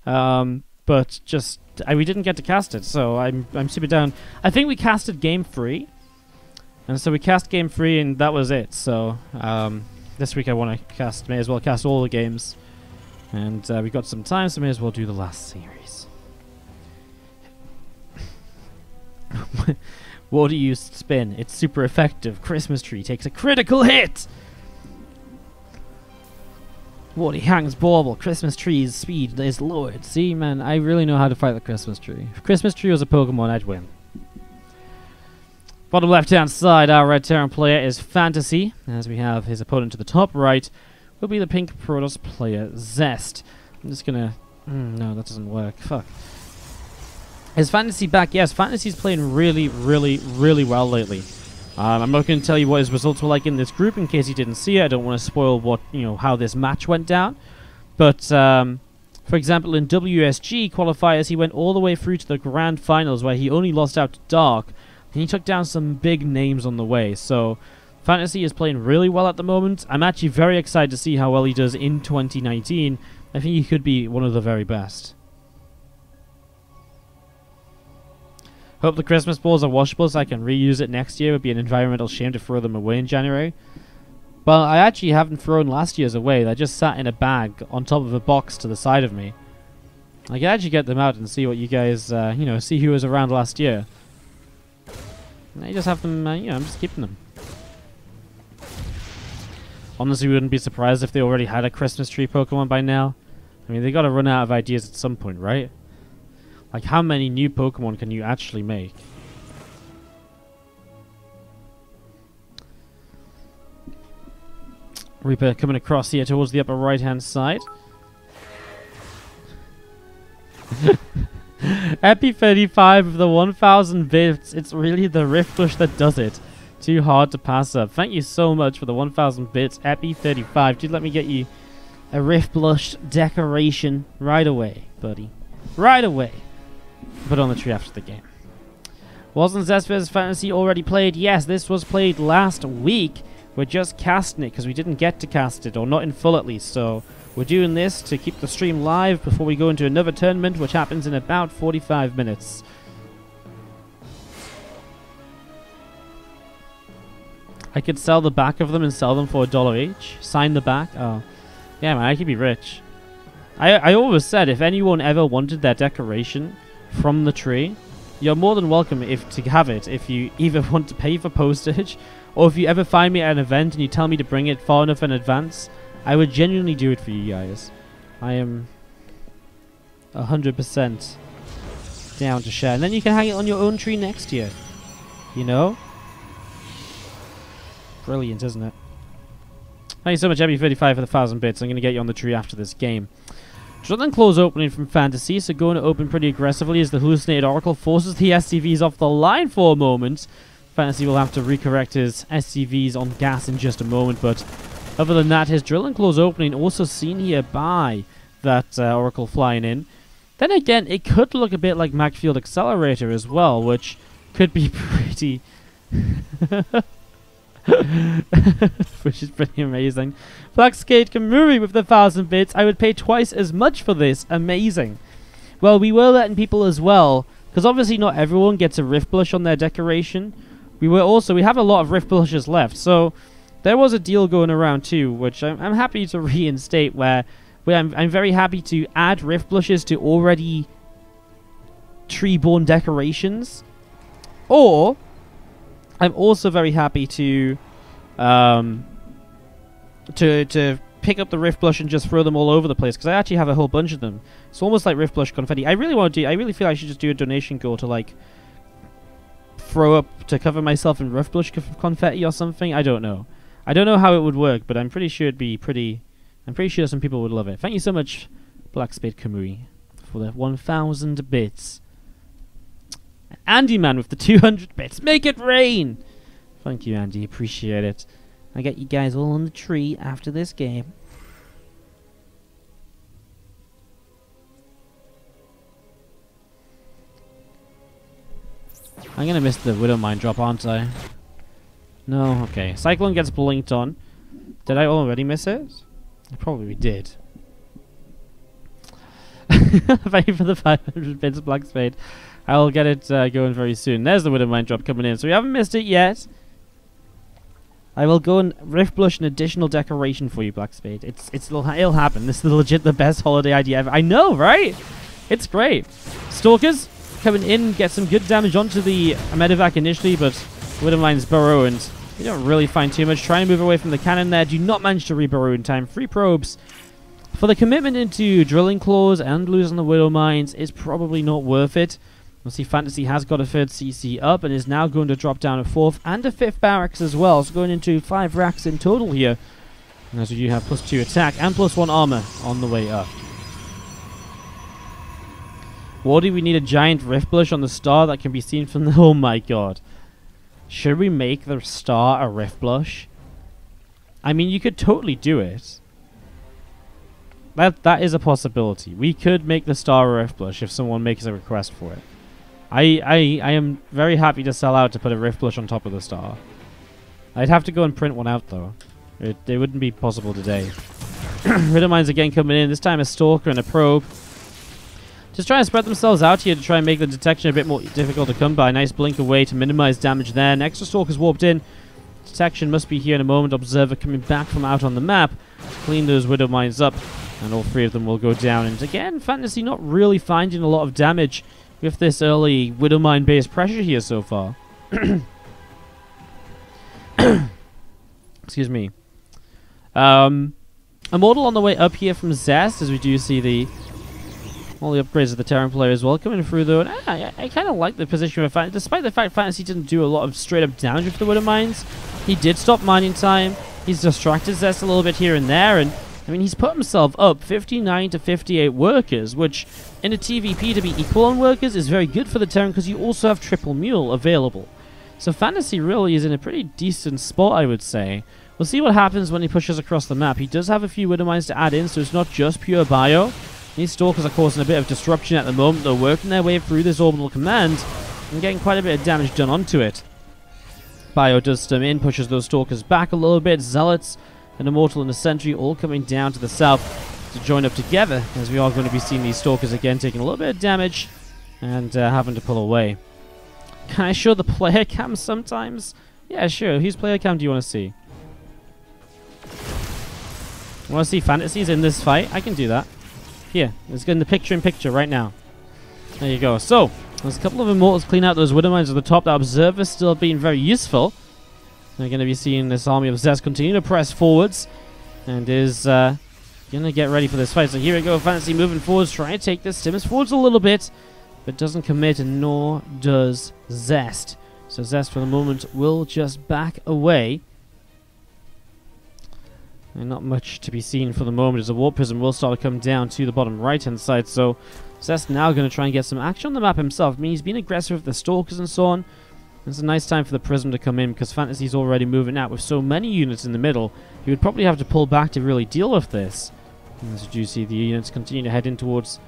But just we didn't get to cast it, so I'm super down. I think we casted game 3, and so we cast game 3, and that was it. So this week I want to cast, may as well cast all the games, and we got some time, so may as well do the last series. What do you spin? It's super effective. Christmas tree takes a critical hit. Wardy hangs bauble. Christmas tree's speed is lowered. See, man, I really know how to fight the Christmas tree. If Christmas tree was a Pokemon, I'd win. Bottom left-hand side, our red Terran player is FanTaSy, as we have his opponent to the top right will be the pink Protoss player Zest. I'm just gonna... no, that doesn't work. Fuck. Is FanTaSy back? Yes, FanTaSy's playing really, really, really well lately. I'm not going to tell you what his results were like in this group in case you didn't see it. I don't want to spoil what, how this match went down. But, for example, in WSG qualifiers, he went all the way through to the grand finals where he only lost out to Dark. And he took down some big names on the way. So, FanTaSy is playing really well at the moment. I'm actually very excited to see how well he does in 2019. I think he could be one of the very best. Hope the Christmas balls are washable so I can reuse it next year. It would be an environmental shame to throw them away in January. Well, I actually haven't thrown last year's away. They just sat in a bag on top of a box to the side of me. I can actually get them out and see what you guys, see who was around last year. And I just have them, I'm just keeping them. Honestly, we wouldn't be surprised if they already had a Christmas tree Pokemon by now. I mean, they gotta run out of ideas at some point, right? Like, how many new Pokemon can you actually make? Reaper coming across here towards the upper right-hand side. Epi 35 of the 1000 bits. It's really the Rift Bush that does it. Too hard to pass up. Thank you so much for the 1000 bits, Epi 35. Dude, let me get you a Rift Blush decoration right away, buddy. Right away. Put on the tree after the game. Wasn't Zest vs FanTaSy already played? Yes, this was played last week. We're just casting it because we didn't get to cast it, or not in full at least. So we're doing this to keep the stream live before we go into another tournament, which happens in about 45 minutes. I could sell the back of them and sell them for $1 each. Sign the back. Oh, yeah, man, I could be rich. I always said if anyone ever wanted their decoration from the tree, you're more than welcome to have it if you either want to pay for postage or if you ever find me at an event and you tell me to bring it far enough in advance. I would genuinely do it for you guys. I am 100% down to share. And then you can hang it on your own tree next year. You know? Brilliant, isn't it? Thank you so much, Epi35, for the 1000 bits. I'm going to get you on the tree after this game. Drill Claw's opening from FanTaSy, so going to open pretty aggressively as the Hallucinated Oracle forces the SCVs off the line for a moment. FanTaSy will have to recorrect his SCVs on gas in just a moment, but other than that, his Drill Claw's opening also seen here by that Oracle flying in. Then again, it could look a bit like Macfield Accelerator as well, which could be pretty... which is pretty amazing. Blackskate Kamuri with the 1000 bits. I would pay twice as much for this. Amazing. Well, we were letting people as well, because obviously not everyone gets a Rift Blush on their decoration. We have a lot of Rift Blushes left, so there was a deal going around too, which I'm happy to reinstate, where I'm very happy to add Rift Blushes to already tree-born decorations, or I'm also very happy to pick up the Rift Blush and just throw them all over the place, because I actually have a whole bunch of them. It's almost like Rift Blush confetti. I really feel I should just do a donation goal to like throw up to cover myself in Rift Blush confetti or something. I don't know. I don't know how it would work, but I'm pretty sure it'd be pretty. I'm pretty sure some people would love it. Thank you so much, Black Spade Kamui, for the 1000 bits. Andy Man with the 200 bits. Make it rain! Thank you, Andy. Appreciate it. I get you guys all on the tree after this game. I'm gonna miss the Widowmine drop, aren't I? No? Okay. Cyclone gets blinked on. Did I already miss it? I probably did. Thank you for the 500 bits, Black Spade. I'll get it going very soon. There's the Widowmine drop coming in. So we haven't missed it yet. I will go and Rift Blush an additional decoration for you, Black Spade. It'll happen. This is legit the best holiday idea ever. I know, right? It's great. Stalkers coming in, get some good damage onto the Medevac initially, but Widowmine's burrow, and you don't really find too much. Try and move away from the cannon there. Do not manage to re-burrow in time. 3 probes. For the commitment into drilling claws and losing the Widowmines is probably not worth it. We'll see FanTaSy has got a 3rd CC up and is now going to drop down a 4th and a 5th barracks as well. So going into 5 racks in total here. And as you have +2 attack and +1 armor on the way up. Wardy, we need a giant Rift Blush on the star that can be seen from the... Oh my god. Should we make the star a Rift Blush? I mean, you could totally do it. That is a possibility. We could make the star a Rift Blush if someone makes a request for it. I am very happy to sell out to put a Rift Blush on top of the star. I'd have to go and print one out though. It wouldn't be possible today. Widowmines again coming in. This time a Stalker and a Probe. Just trying to spread themselves out here to try and make the detection a bit more difficult to come by. Nice blink away to minimize damage there. An extra Stalker's warped in. Detection must be here in a moment. Observer coming back from out on the map to clean those Widowmines up. And all 3 of them will go down. And again, FanTaSy not really finding a lot of damage with this early Widowmine based pressure here so far. Excuse me. Immortal on the way up here from Zest, as we do see all the upgrades of the Terran player as well coming through though. And I kind of like the position of FanTaSy, despite the fact FanTaSy didn't do a lot of straight up damage with the Widowmines. He did stop mining time. He's distracted Zest a little bit here and there, and I mean he's put himself up 59 to 58 workers, which in a TVP to be equal on workers is very good for the Terran because you also have triple mule available. So FanTaSy really is in a pretty decent spot, I would say. We'll see what happens when he pushes across the map. He does have a few Widowmines to add in, so it's not just pure bio. These Stalkers are causing a bit of disruption at the moment. They're working their way through this orbital command and getting quite a bit of damage done onto it. Bio does stem in, pushes those Stalkers back a little bit. Zealots, an Immortal, and a Sentry all coming down to the south to join up together, as we are going to be seeing these Stalkers again taking a little bit of damage and having to pull away. Can I show the player cam sometimes? Yeah, sure. Whose player cam do you want to see? Want to see FanTaSy's in this fight? I can do that. Here, let's get in the picture-in-picture right now. There you go. So, there's a couple of Immortals clean out those Widowmines at the top. The Observer's still being very useful. We're going to be seeing this army of Zest continue to press forwards and is going to get ready for this fight. So here we go, FanTaSy moving forwards, trying to take this Timmins forwards a little bit, but doesn't commit, and nor does Zest. So Zest for the moment will just back away. And not much to be seen for the moment as the Warp Prism will start to come down to the bottom right-hand side. So Zest now going to try and get some action on the map himself. I mean, he's been aggressive with the Stalkers and so on. It's a nice time for the Prism to come in because FanTaSy's already moving out with so many units in the middle. He would probably have to pull back to really deal with this. And as you see, the units continue to head in towards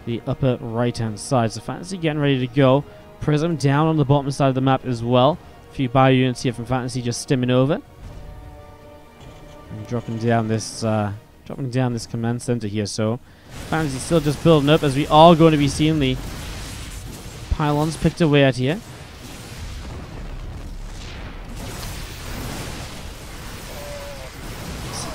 the upper right-hand side. So FanTaSy getting ready to go. Prism down on the bottom side of the map as well. A few bio units here from FanTaSy just stimming over. And dropping down this command center here. So FanTaSy still just building up as we are going to be seeing the pylons picked away at here.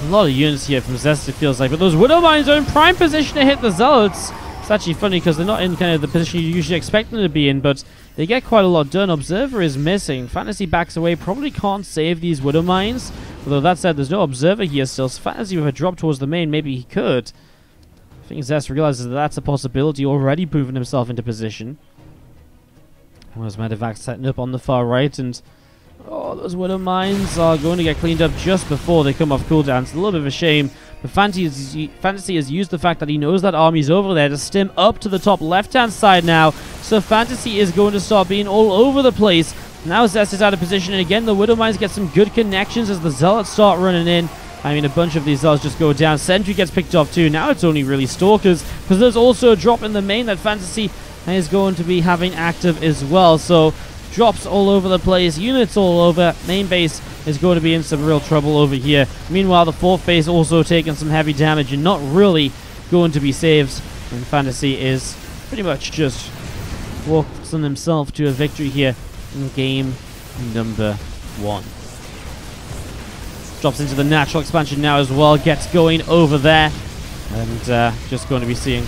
A lot of units here from Zest, it feels like, but those Widowmines are in prime position to hit the Zealots. It's actually funny because they're not in kind of the position you usually expect them to be in, but they get quite a lot done. Observer is missing. FanTaSy backs away, probably can't save these Widowmines. Although that said, there's no Observer here still, so FanTaSy with a drop towards the main, maybe he could. I think Zest realizes that that's a possibility, already proven himself into position. Whereas Medevac setting up on the far right, and oh, those Widowmines are going to get cleaned up just before they come off cooldown. It's a little bit of a shame, but FanTaSy has used the fact that he knows that army's over there to stim up to the top left-hand side now. So FanTaSy is going to start being all over the place. Now Zest is out of position, and again, the Widowmines get some good connections as the Zealots start running in. I mean, a bunch of these Zealots just go down. Sentry gets picked off too. Now it's only really Stalkers, because there's also a drop in the main that FanTaSy is going to be having active as well. So drops all over the place, units all over. Main base is going to be in some real trouble over here. Meanwhile, the fourth base also taking some heavy damage and not really going to be saved And FanTaSy is pretty much just walks on himself to a victory here in game number 1. Drops into the natural expansion now as well, gets going over there, and just going to be seeing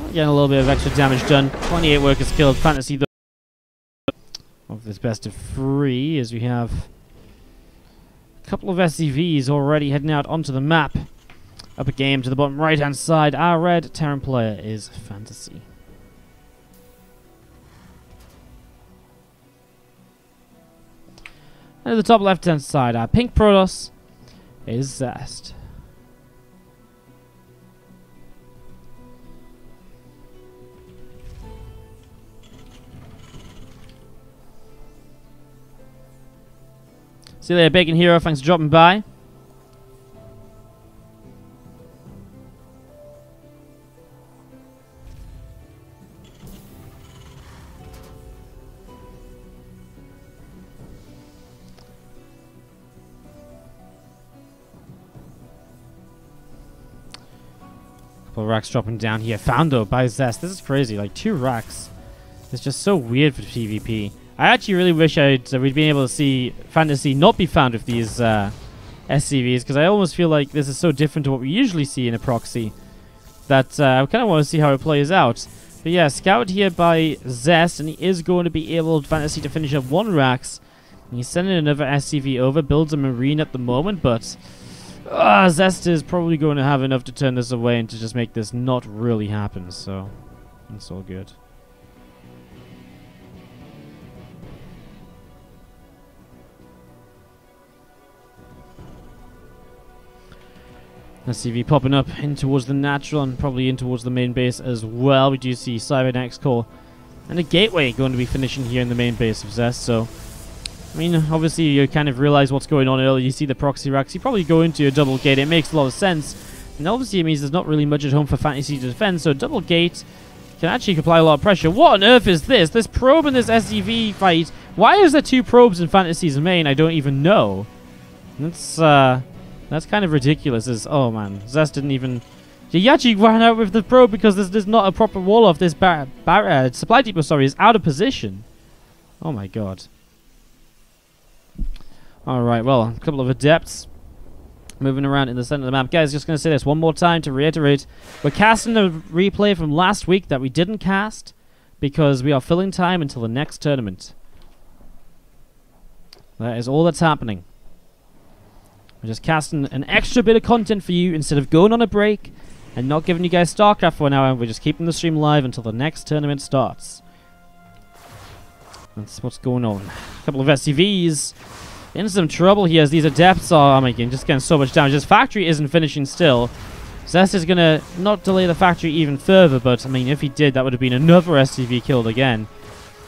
getting a little bit of extra damage done. 28 workers killed. FanTaSy though of this best of 3, as we have a couple of SCVs already heading out onto the map. Up a game to the bottom right hand side, our red Terran player is FanTaSy. And at the top left hand side, our pink Protoss is Zest. See you later, Bacon Hero. Thanks for dropping by. Couple of racks dropping down here. Found though by Zest. This is crazy. Like 2 racks. It's just so weird for PvP. I actually really wish we'd been able to see FanTaSy not be found with these SCVs, because I almost feel like this is so different to what we usually see in a proxy that I kind of want to see how it plays out. But yeah, scouted here by Zest, and he is going to be able, FanTaSy, to finish up 1 racks. And he's sending another SCV over, builds a Marine at the moment, but Zest is probably going to have enough to turn this away and to just make this not really happen, so that's all good. SCV popping up in towards the natural and probably in towards the main base as well. We do see Cybernex Core and a gateway going to be finishing here in the main base of Zest. So, I mean, obviously you kind of realize what's going on earlier. You see the proxy racks. You probably go into a double gate. It makes a lot of sense. And obviously it means there's not really much at home for FanTaSy to defend. So double gate can actually apply a lot of pressure. What on earth is this? This probe in this SCV fight. Why is there 2 probes in FanTaSy's main? I don't even know. That's kind of ridiculous. Oh man, Zest didn't even... He actually ran out with the probe because there's not a proper wall off. This supply depot, is out of position. Oh my god. Alright, well, a couple of adepts moving around in the center of the map. Guys, just going to say this one more time to reiterate. We're casting a replay from last week that we didn't cast because we are filling time until the next tournament. That is all that's happening. We're just casting an extra bit of content for you instead of going on a break and not giving you guys StarCraft for an hour. We're just keeping the stream live until the next tournament starts. That's what's going on. A couple of SCVs in some trouble here as these adepts are making just getting so much damage. This factory isn't finishing still. Zest is going to not delay the factory even further, but I mean, if he did, that would have been another SCV killed again.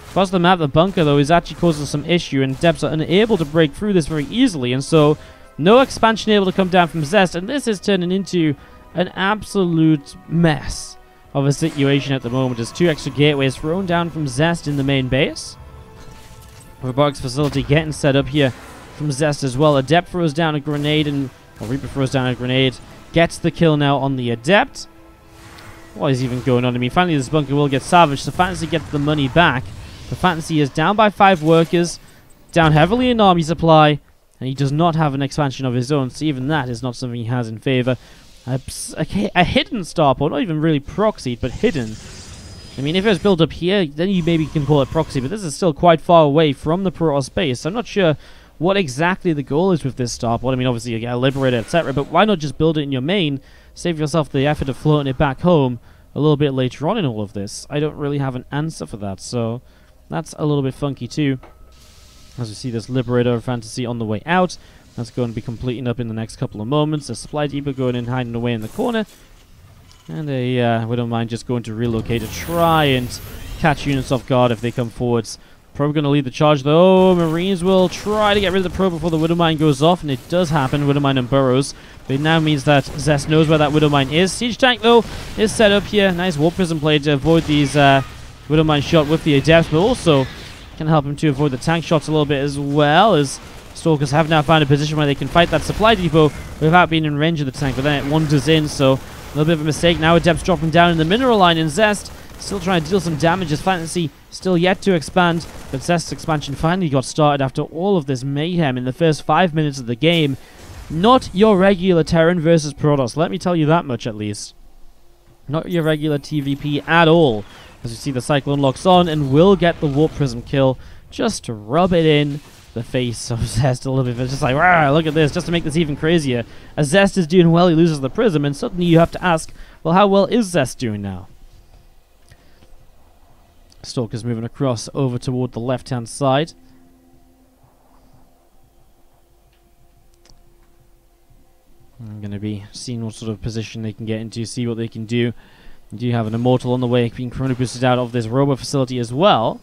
Across the map, the bunker, though, is actually causing some issue, and adepts are unable to break through this very easily, and so no expansion able to come down from Zest, and this is turning into an absolute mess of a situation at the moment. There's 2 extra gateways thrown down from Zest in the main base. Robotics facility getting set up here from Zest as well. Adept throws down a grenade, and Reaper throws down a grenade. Gets the kill now on the Adept. What is even going on? I mean, finally this bunker will get salvaged, so FanTaSy gets the money back. But FanTaSy is down by 5 workers, down heavily in army supply, and he does not have an expansion of his own, so even that is not something he has in favor. A hidden starport, not even really proxied, but hidden. I mean, if it was built up here, then you maybe can call it proxy, but this is still quite far away from the Protoss base. I'm not sure what exactly the goal is with this starport. I mean, obviously you get a Liberator, etc., but why not just build it in your main, save yourself the effort of floating it back home a little bit later on in all of this? I don't really have an answer for that, so that's a little bit funky too. As we see this Liberator of FanTaSy on the way out. That's going to be completing up in the next couple of moments. A supply depot going in, hiding away in the corner. And a Widowmine just going to relocate to try and catch units off guard if they come forwards. Probe going to lead the charge though. Marines will try to get rid of the probe before the Widowmine goes off, and it does happen. Widowmine and burrows. But it now means that Zest knows where that Widowmine is. Siege tank though is set up here. Nice Warp Prism play to avoid these Widowmine shot with the Adepts, but also can help him to avoid the tank shots a little bit as well, as Stalkers have now found a position where they can fight that supply depot without being in range of the tank, but then it wanders in, so little bit of a mistake. Now Adept's dropping down in the mineral line, and Zest still trying to deal some damage as FanTaSy still yet to expand. But Zest's expansion finally got started after all of this mayhem in the first 5 minutes of the game. Not your regular Terran versus Protoss, let me tell you that much at least. Not your regular TVP at all. As you see, the Cyclone locks on and will get the Warp Prism kill just to rub it in the face of Zest a little bit. It's just like, wow, look at this, just to make this even crazier. As Zest is doing well, he loses the Prism, and suddenly you have to ask, well, how well is Zest doing now? Stalker's moving across over toward the left-hand side. I'm going to be seeing what sort of position they can get into, see what they can do. You do have an Immortal on the way, being chrono boosted out of this robo facility as well.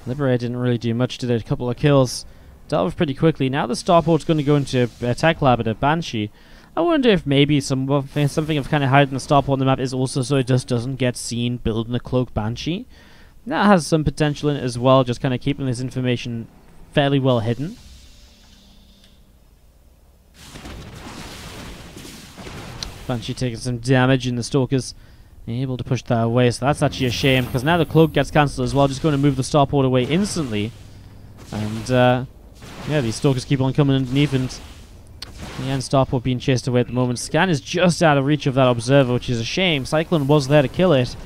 Liberator didn't really do much, did it? A couple of kills. Dealt with pretty quickly. Now the Starport's going to go into a tech lab at a Banshee. I wonder if maybe something of kind of hiding the Starport on the map is also so it just doesn't get seen building a cloak Banshee. That has some potential in it as well, just kind of keeping this information fairly well hidden. Banshee taking some damage, and the Stalkers able to push that away, so that's actually a shame, because now the cloak gets cancelled as well, just going to move the Starport away instantly. And yeah, these Stalkers keep on coming underneath, and again, Starport being chased away at the moment. Scan is just out of reach of that Observer, which is a shame. Cyclone was there to kill it.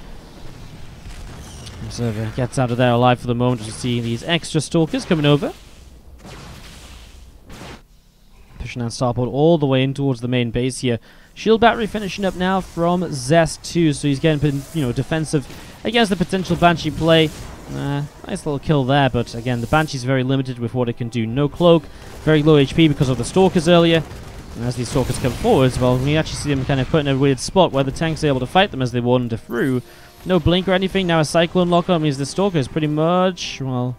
Observer gets out of there alive for the moment. As you see these extra Stalkers coming over, pushing down Starport all the way in towards the main base here. Shield battery finishing up now from Zest too, so he's getting, you know, defensive against the potential Banshee play. Nice little kill there, but again, the Banshee's very limited with what it can do. No cloak, very low HP because of the Stalkers earlier. And as these Stalkers come forwards, well, we actually see them kind of put in a weird spot where the tanks are able to fight them as they wander through. No blink or anything. Now a Cyclone lock-on means the Stalker is pretty much, well,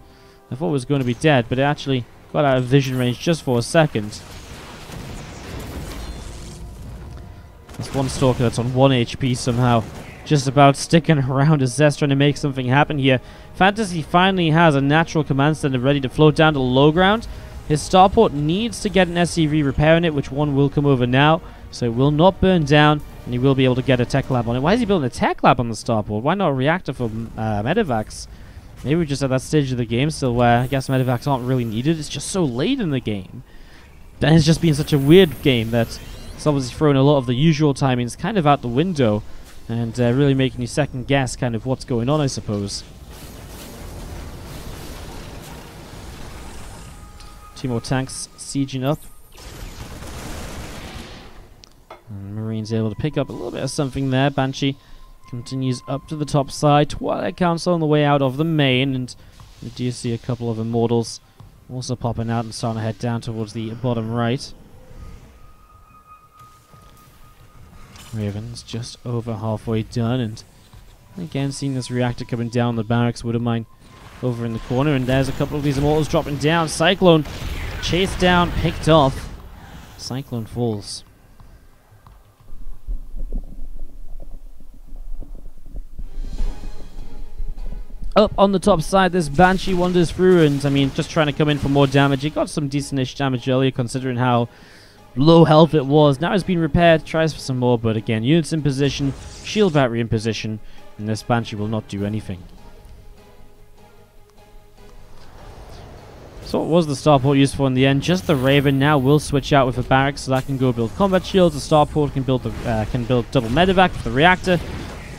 I thought it was going to be dead, but it actually got out of vision range just for a second. There's one Stalker that's on 1 HP somehow, just about sticking around as Zest trying to make something happen here. FanTaSy finally has a natural command center ready to float down to low ground. His Starport needs to get an SCV repairing it, which one will come over now, so it will not burn down, and he will be able to get a tech lab on it. Why is he building a tech lab on the Starport? Why not a reactor for medevacs? Maybe we're just at that stage of the game still where I guess medevacs aren't really needed. It's just so late in the game. And it's just been such a weird game that it's obviously thrown a lot of the usual timings kind of out the window, and really making you second guess kind of what's going on, I suppose. Two more tanks sieging up. And Marine's able to pick up a little bit of something there. Banshee continues up to the top side. Twilight Council on the way out of the main, and we do see a couple of Immortals also popping out and starting to head down towards the bottom right. Raven's just over halfway done, and again seeing this reactor coming down the barracks. Wouldn't mind over in the corner, and there's a couple of these Immortals dropping down. Cyclone chased down, picked off. Cyclone falls. Up on the top side, this Banshee wanders through, and I mean, just trying to come in for more damage. He got some decent-ish damage earlier, considering how low health it was. Now it's been repaired, tries for some more, but again, units in position, shield battery in position, and this Banshee will not do anything. So what was the Starport used for in the end? Just the Raven. Now will switch out with a barracks, so that can go build combat shields. The Starport can build double medevac for the reactor.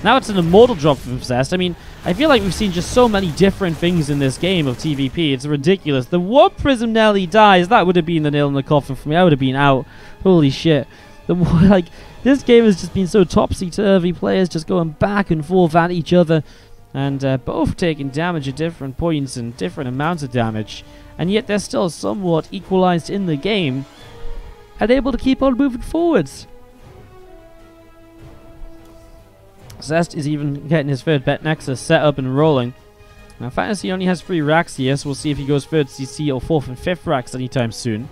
Now it's an Immortal drop from Zest. I mean, I feel like we've seen just so many different things in this game of TVP. It's ridiculous. The Warp Prism nearly dies. That would have been the nail in the coffin for me. I would have been out. Holy shit. Like, this game has just been so topsy-turvy. Players just going back and forth at each other, and both taking damage at different points and different amounts of damage. And yet they're still somewhat equalized in the game and able to keep on moving forwards. Zest is even getting his third Bet Nexus set up and rolling. Now FanTaSy only has 3 racks here, so we'll see if he goes third CC or 4th and 5th racks anytime soon.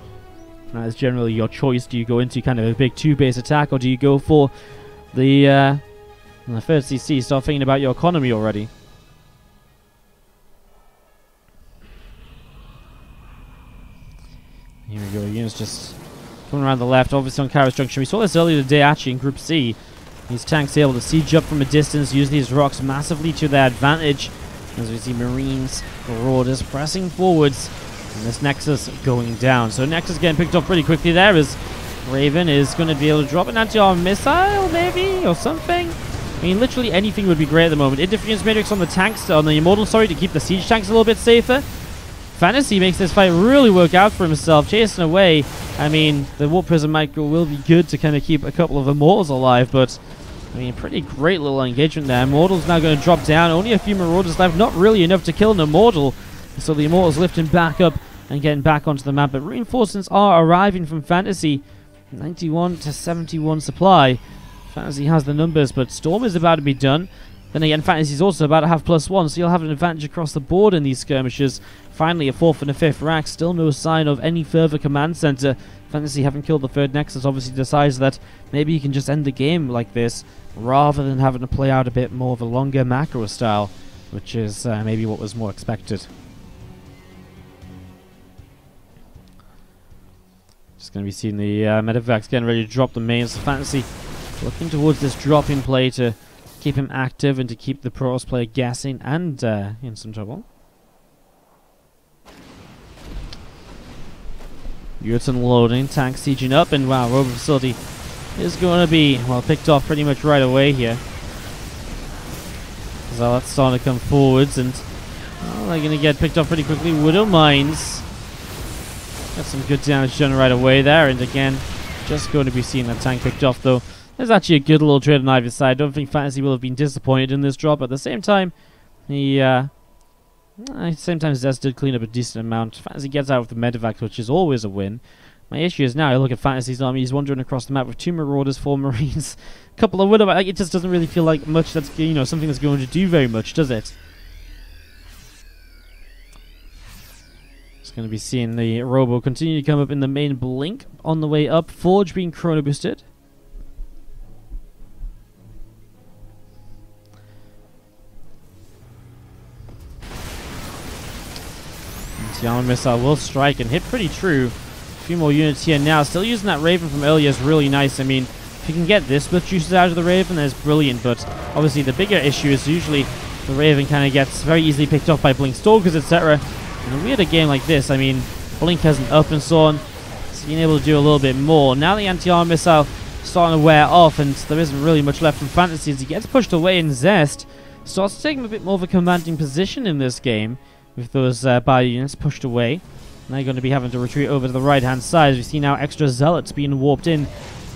That is generally your choice. Do you go into kind of a big 2-base attack, or do you go for the third CC? Start thinking about your economy already. Here we go. Units just coming around the left, obviously on Kairos Junction. We saw this earlier today, actually, in Group C. These tanks able to siege up from a distance, use these rocks massively to their advantage. As we see Marines, Marauders pressing forwards, and this Nexus going down. So Nexus getting picked up pretty quickly there as Raven is going to be able to drop an anti-armor missile, maybe, or something. I mean, literally anything would be great at the moment. Interference Matrix on the tanks, on the Immortal, sorry, to keep the siege tanks a little bit safer. FanTaSy makes this fight really work out for himself, chasing away. I mean, the Warp Prism Micro will be good to kind of keep a couple of Immortals alive, but I mean, pretty great little engagement there. Immortal's now going to drop down. Only a few Marauders left, not really enough to kill an Immortal. So the Immortal's lifting back up and getting back onto the map. But reinforcements are arriving from FanTaSy. 91 to 71 supply. FanTaSy has the numbers, but Storm is about to be done. Then again, FanTaSy's also about to have +1, so you'll have an advantage across the board in these skirmishes. Finally, a 4th and a 5th rack. Still no sign of any further command center. FanTaSy, having killed the 3rd Nexus, obviously decides that maybe you can just end the game like this, rather than having to play out a bit more of a longer macro style, which is maybe what was more expected. Just going to be seeing the Medivacs getting ready to drop the mains. FanTaSy looking towards this drop-in play to keep him active and to keep the Protoss player guessing and in some trouble. Units unloading, tanks sieging up, and wow, Robo Facility is going to be, well, picked off pretty much right away here. So that's starting to come forwards, and well, they're going to get picked off pretty quickly. Widow Mines got some good damage done right away there, and again, just going to be seeing that tank picked off, though. There's actually a good little trade on either side. I don't think FanTaSy will have been disappointed in this drop. At the same time, Zest did clean up a decent amount. FanTaSy gets out with the Medivac, which is always a win. My issue is now I look at FanTaSy's army. He's wandering across the map with 2 Marauders, 4 Marines, a couple of Widow. Like, it just doesn't really feel like much. That's, you know, something that's going to do very much, does it? Just going to be seeing the Robo continue to come up in the main blink on the way up. Forge being chrono boosted. The armor missile will strike and hit pretty true. A few more units here now. Still using that Raven from earlier is really nice. I mean, if you can get this much juices out of the Raven, that's brilliant. But obviously the bigger issue is usually the Raven kind of gets very easily picked off by Blink Stalkers, etc. And we had a game like this. I mean, Blink has an up and so on. So being able to do a little bit more. Now the anti-armor missile starting to wear off, and there isn't really much left from FanTaSy as he gets pushed away, and Zest starts to take him a bit more of a commanding position in this game. With those bio units pushed away. Now you're going to be having to retreat over to the right-hand side. As we see now extra Zealots being warped in,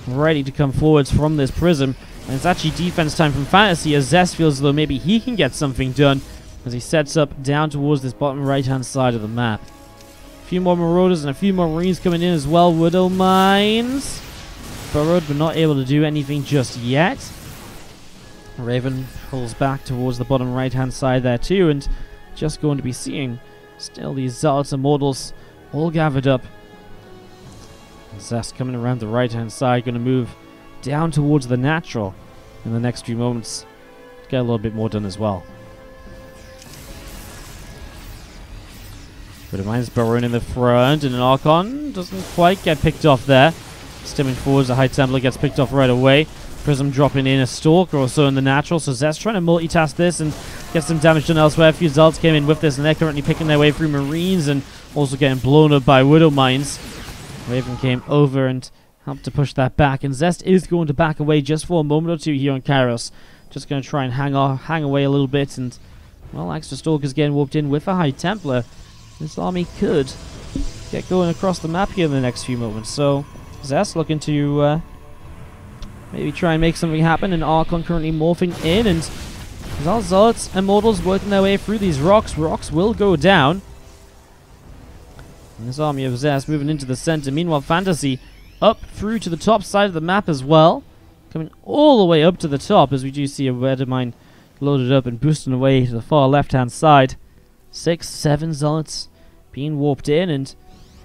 ready to come forwards from this prism. And it's actually defense time from FanTaSy, as Zest feels as though maybe he can get something done as he sets up down towards this bottom right-hand side of the map. A few more Marauders and a few more Marines coming in as well. Widow Mines burrowed, but not able to do anything just yet. Raven pulls back towards the bottom right-hand side there too, and just going to be seeing still these Zealots and Immortals all gathered up. Zest coming around the right hand side, going to move down towards the natural in the next few moments to get a little bit more done as well. But it minds burrowing in the front, and an Archon doesn't quite get picked off there. Stimming forwards, the High Templar gets picked off right away. Prism dropping in a Stalker or so in the natural, so Zest trying to multitask this and get some damage done elsewhere. A few Zealots came in with this, and they're currently picking their way through Marines and also getting blown up by Widow Mines. Raven came over and helped to push that back, and Zest is going to back away just for a moment or two here on Kairos. Just going to try and hang away a little bit, and well, extra Stalkers getting warped in with a High Templar. This army could get going across the map here in the next few moments, so Zest looking to maybe try and make something happen, and Archon currently morphing in, and there's all Zealots and Immortals working their way through these rocks. Rocks will go down. And this army of Zest moving into the center. Meanwhile, FanTaSy up through to the top side of the map as well. Coming all the way up to the top, as we do see a Weather Mine loaded up and boosting away to the far left-hand side. 6, 7 Zealots being warped in, and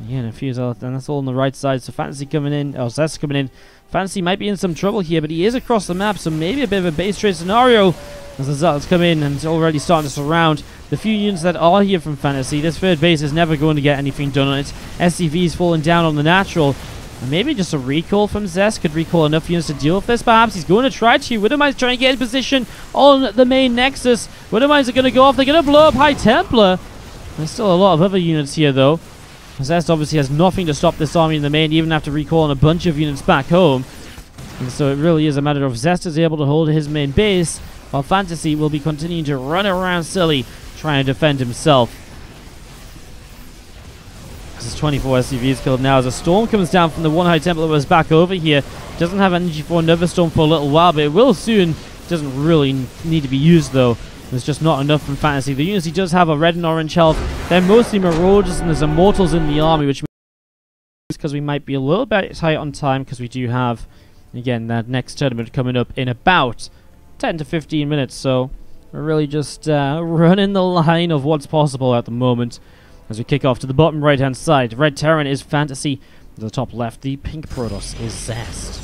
Yeah, and a fuse out, and that's all on the right side. So FanTaSy coming in, or Zest coming in. FanTaSy might be in some trouble here, but he is across the map, so maybe a bit of a base trade scenario as the Zealots come in and already starting to surround the few units that are here from FanTaSy. This third base is never going to get anything done on it. SCV's falling down on the natural. And maybe just a recall from Zest could recall enough units to deal with this. Perhaps he's going to try to. Widowmine's trying to get in position on the main Nexus. Widowmines are going to go off. They're going to blow up High Templar. There's still a lot of other units here, though. Zest obviously has nothing to stop this army in the main, even after recalling a bunch of units back home. And so it really is a matter of Zest is able to hold his main base, while FanTaSy will be continuing to run around silly, trying to defend himself. This is 24 SCVs killed now as a storm comes down from the one High Templar that was back over here. Doesn't have energy for another storm for a little while, but it will soon. Doesn't really need to be used, though. There's just not enough from FanTaSy. The units he does have are red and orange health. They're mostly Marauders, and there's Immortals in the army, which means because we might be a little bit tight on time, because we do have, again, that next tournament coming up in about 10 to 15 minutes. So we're really just running the line of what's possible at the moment as we kick off to the bottom right-hand side. Red Terran is FanTaSy. To the top left, the pink Protoss is Zest.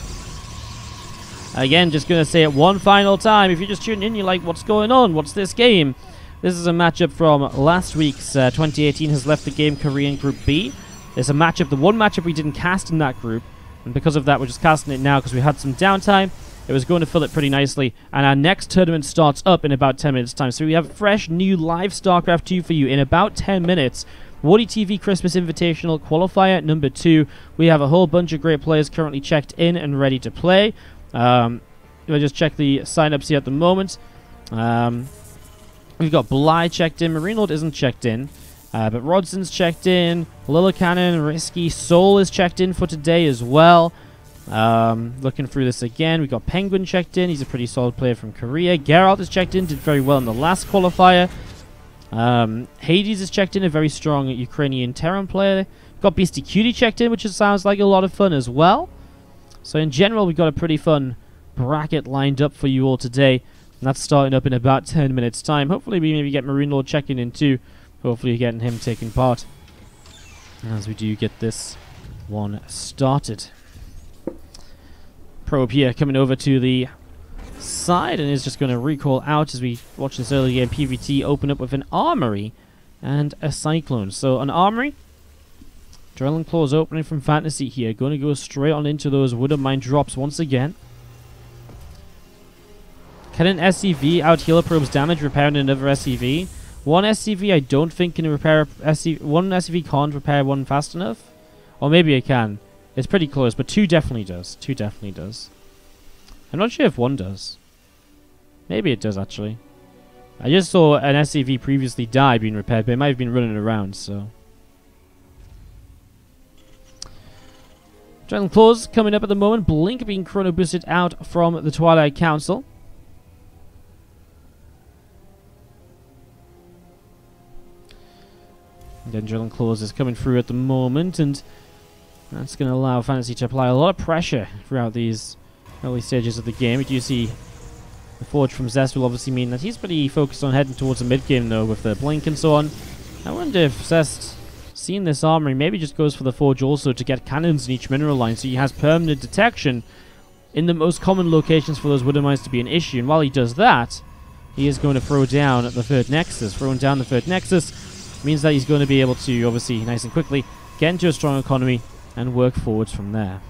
Again, just going to say it one final time. If you're just tuning in, you're like, what's going on? What's this game? This is a matchup from last week's 2018 has left the game Korean Group B. It's a matchup, the one matchup we didn't cast in that group. And because of that, we're just casting it now because we had some downtime. It was going to fill it pretty nicely. And our next tournament starts up in about 10 minutes' time. So we have fresh, new live StarCraft 2 for you in about 10 minutes. WardiTV Christmas Invitational Qualifier number 2. We have a whole bunch of great players currently checked in and ready to play. We'll just check the sign-ups here at the moment. We've got Bly checked in. Marine Lord isn't checked in. But Rodson's checked in. Lilla Cannon, Risky. Soul is checked in for today as well. Looking through this again. We've got Penguin checked in. He's a pretty solid player from Korea. Geralt is checked in. Did very well in the last qualifier. Hades is checked in. A very strong Ukrainian Terran player. Got Beastie Cutie checked in, which sounds like a lot of fun as well. So in general, we've got a pretty fun bracket lined up for you all today. And that's starting up in about 10 minutes' time. Hopefully we maybe get Marine Lord checking in too. Hopefully you're getting him taking part as we do get this one started. Probe here coming over to the side and is just going to recall out as we watch this early game. PvT open up with an Armory and a Cyclone. So an Armory. Drilling Claws opening from FanTaSy here. Going to go straight on into those Widowmine drops once again. Can an SCV out heal a probe's damage, repairing another SCV? One SCV I don't think can repair SCV. One SCV can't repair one fast enough. Or maybe it can. It's pretty close, but 2 definitely does. 2 definitely does. I'm not sure if 1 does. Maybe it does, actually. I just saw an SCV previously die being repaired, but it might have been running around, so... Dragon Claws coming up at the moment. Blink being chrono boosted out from the Twilight Council. And then Dragon Claws is coming through at the moment, and that's going to allow FanTaSy to apply a lot of pressure throughout these early stages of the game. We do see the Forge from Zest will obviously mean that he's pretty focused on heading towards the mid-game, though, with the Blink and so on. I wonder if Zest, seeing this armory, maybe just goes for the Forge also to get cannons in each mineral line, so he has permanent detection in the most common locations for those Widowmines to be an issue. And while he does that, he is going to throw down the third Nexus. Throwing down the third Nexus means that he's going to be able to, obviously, nice and quickly, get into a strong economy and work forwards from there.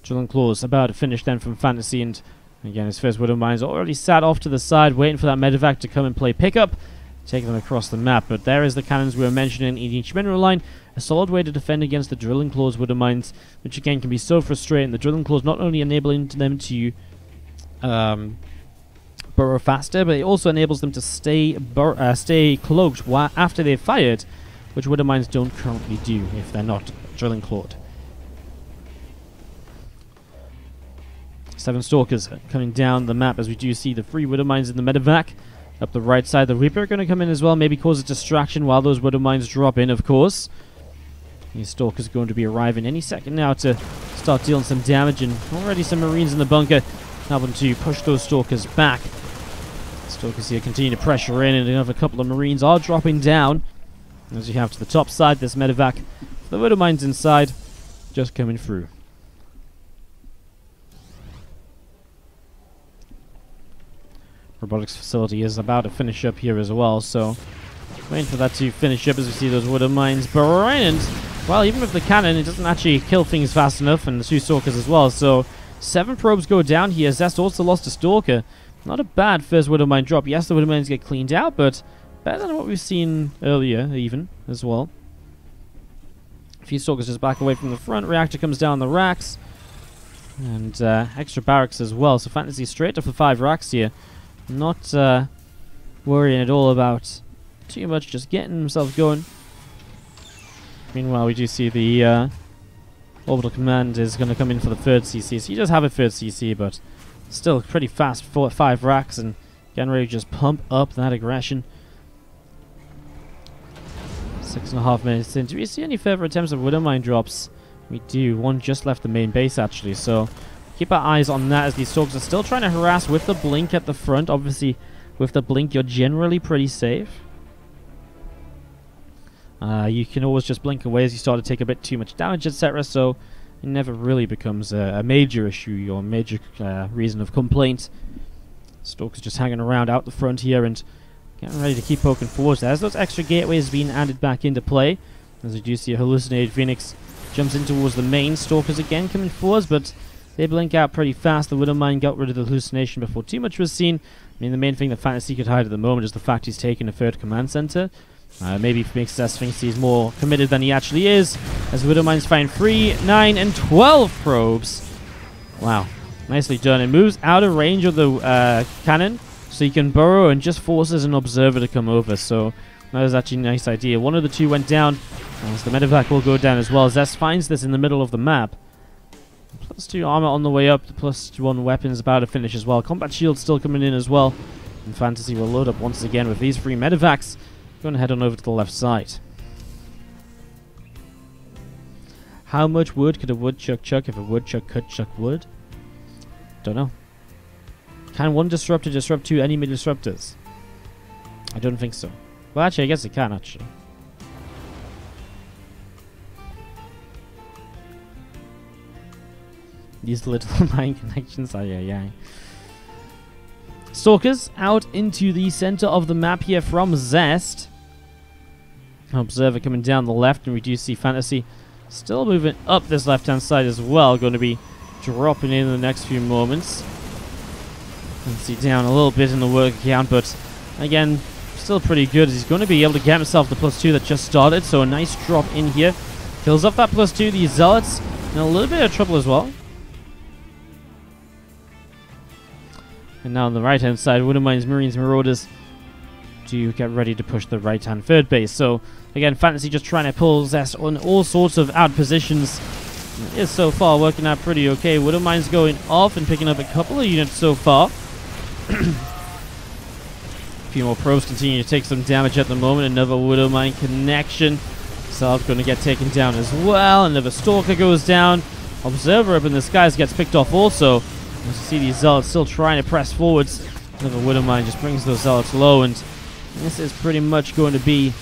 Drilling Claws about to finish then from FanTaSy, and again his first Widowmine's already sat off to the side waiting for that medevac to come and play pickup, take them across the map. But there is the cannons we were mentioning in each mineral line, a solid way to defend against the Drilling Claws Widowmines, which again can be so frustrating. The Drilling Claws not only enabling them to burrow faster, but it also enables them to stay cloaked after they've fired, which Widowmines don't currently do if they're not Drilling Clawed. 7 Stalkers coming down the map as we do see the 3 Widowmines in the medevac. Up the right side, the Reaper are going to come in as well, maybe cause a distraction while those Widowmines drop in, of course. These Stalkers are going to be arriving any second now to start dealing some damage, and already some Marines in the bunker helping to push those Stalkers back. Stalkers here continue to pressure in, and another couple of Marines are dropping down. As you have to the top side, this medevac. The Widow Mine's inside, just coming through. Robotics facility is about to finish up here as well, so waiting for that to finish up as we see those Widow Mines burrowing. And, well, even with the cannon, it doesn't actually kill things fast enough, and the 2 Stalkers as well. So 7 probes go down here. Zest also lost a Stalker. Not a bad first Widow Mine drop. Yes, the Widow Mines get cleaned out, but better than what we've seen earlier, even, as well. A few Stalkers just back away from the front. Reactor comes down the racks. And extra barracks as well. So FanTaSy straight up for 5 racks here. Not worrying at all about too much, just getting himself going. Meanwhile, we do see the Orbital Command is going to come in for the 3rd CC. So he does have a 3rd CC, but still pretty fast for 5 racks and getting ready to just pump up that aggression. 6.5 minutes in. Do we see any further attempts of Widow Mine drops? We do. One just left the main base, actually, so keep our eyes on that as these Stalkers are still trying to harass with the blink at the front. Obviously, with the blink, you're generally pretty safe. You can always just blink away as you start to take a bit too much damage, etc. So it never really becomes a major issue or major reason of complaint. Stalkers just hanging around out the front here and getting ready to keep poking forwards. There's those extra gateways being added back into play. As you do see a hallucinated Phoenix jumps in towards the main. Stalkers again coming forwards, but they blink out pretty fast. The Widow Mine got rid of the hallucination before too much was seen. I mean, the main thing that FanTaSy could hide at the moment is the fact he's taken a 3rd command center. Maybe makes Zest thinks he's more committed than he actually is, as Widow Mines find 3, 9, and 12 probes. Wow, nicely done. It moves out of range of the cannon, so he can burrow and just forces an observer to come over. So that is actually a nice idea. One of the 2 went down, as the medevac will go down as well. Zest finds this in the middle of the map. +2 armor on the way up. The +1 weapon is about to finish as well. Combat shield still coming in as well. And FanTaSy will load up once again with these 3 medevacs. Going to head on over to the left side. How much wood could a woodchuck chuck if a woodchuck could chuck wood? Don't know. Can one disruptor disrupt 2 enemy disruptors? I don't think so. Well, actually, I guess it can, actually. These little mine connections. Ay. Stalkers out into the center of the map here from Zest. Observer coming down the left, and we do see FanTaSy still moving up this left-hand side as well. Going to be dropping in the next few moments. FanTaSy down a little bit in the work count, but again, still pretty good. He's going to be able to get himself the +2 that just started, so a nice drop in here. Kills off that +2. These Zealots in a little bit of trouble as well. And now on the right-hand side, Widow Mines, Marines, Marauders to get ready to push the right-hand 3rd base. So, again, FanTaSy just trying to pull Zest on all sorts of out positions. It is so far working out pretty okay. Widow Mines going off and picking up a couple of units so far. A few more probes continue to take some damage at the moment. Another Widow Mine connection. Sal's going to get taken down as well. Another Stalker goes down. Observer up in the skies gets picked off also. As you see these Zealots still trying to press forwards. Another Widow Mine just brings those Zealots low, and this is pretty much going to be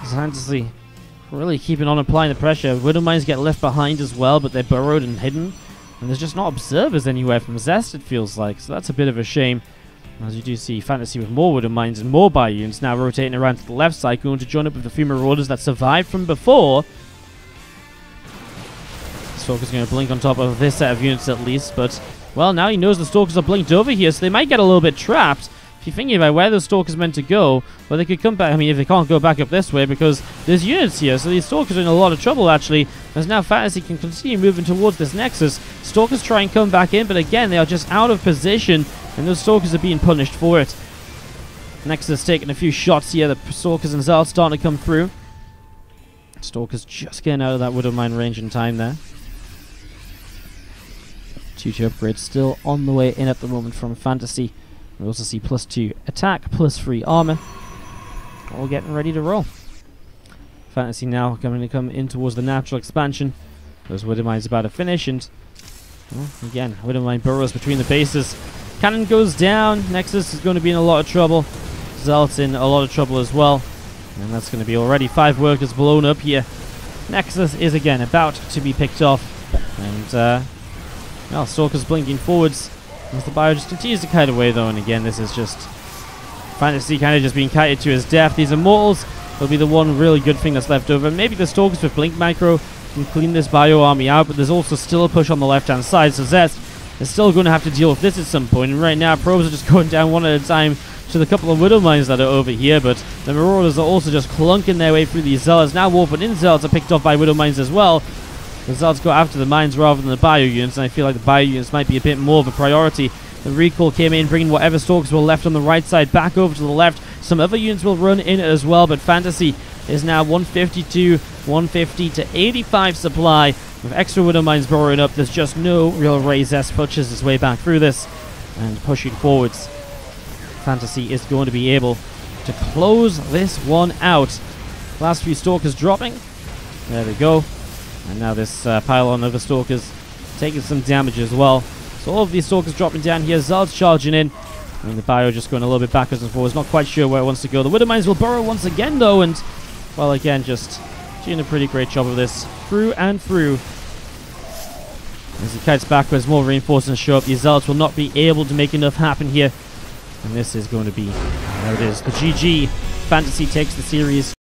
FanTaSy really keeping on applying the pressure. Widow Mines get left behind as well, but they're burrowed and hidden. And there's just not observers anywhere from Zest, it feels like. So that's a bit of a shame. As you do see FanTaSy with more Widow Mines and more Bio units now rotating around to the left side, going to join up with the few Marauders that survived from before. Stalker's going to blink on top of this set of units at least, but, well, now he knows the Stalkers are blinked over here, so they might get a little bit trapped. If you're thinking about where those Stalkers meant to go, well, they could come back. I mean, if they can't go back up this way because there's units here, so these Stalkers are in a lot of trouble, actually, as now FanTaSy can continue moving towards this Nexus. Stalkers try and come back in, but again, they are just out of position, and those Stalkers are being punished for it. Nexus taking a few shots here. The Stalkers and Zealots starting to come through. Stalkers just getting out of that Widow Mine range in time there. 2 upgrades still on the way in at the moment from FanTaSy. We also see +2 attack, +3 armor. All getting ready to roll. FanTaSy now going to come in towards the natural expansion. Those Widow Mines about to finish, and well, again, Widow Mine burrows between the bases. Cannon goes down. Nexus is going to be in a lot of trouble. Zelt's in a lot of trouble as well. And that's going to be already 5 workers blown up here. Nexus is again about to be picked off. And, well, Stalker's blinking forwards. As the bio just continues to kite away, though. And again, this is just FanTaSy kind of just being kited to his death. These Immortals will be the one really good thing that's left over. Maybe the Stalkers with Blink Micro can clean this bio army out, but there's also still a push on the left-hand side. So Zest is still going to have to deal with this at some point. And right now, probes are just going down one at a time to the couple of Widow Mines that are over here, but the Marauders are also just clunking their way through these Zealots. Now Warping in Zealots are picked off by Widow Mines as well. The Zealots go after the mines rather than the bio units, and I feel like the bio units might be a bit more of a priority. The recall came in, bringing whatever Stalkers were left on the right side back over to the left. Some other units will run in as well, but FanTaSy is now 152, 150 to 85 supply. With extra Widow Mines burrowing up, there's just no real way Zest pushes his way back through this and pushing forwards. FanTaSy is going to be able to close this one out. Last few Stalkers dropping. There we go. And now this pylon of the Stalkers taking some damage as well. So all of these Stalkers dropping down here. Zealot's charging in. I mean, the bio just going a little bit backwards and forwards. Not quite sure where it wants to go. The Widow Mines will burrow once again, though. And, well, again, just doing a pretty great job of this through and through. As he kites backwards, more reinforcements show up. The Zealots will not be able to make enough happen here. And this is going to be, there it is, the GG. FanTaSy takes the series.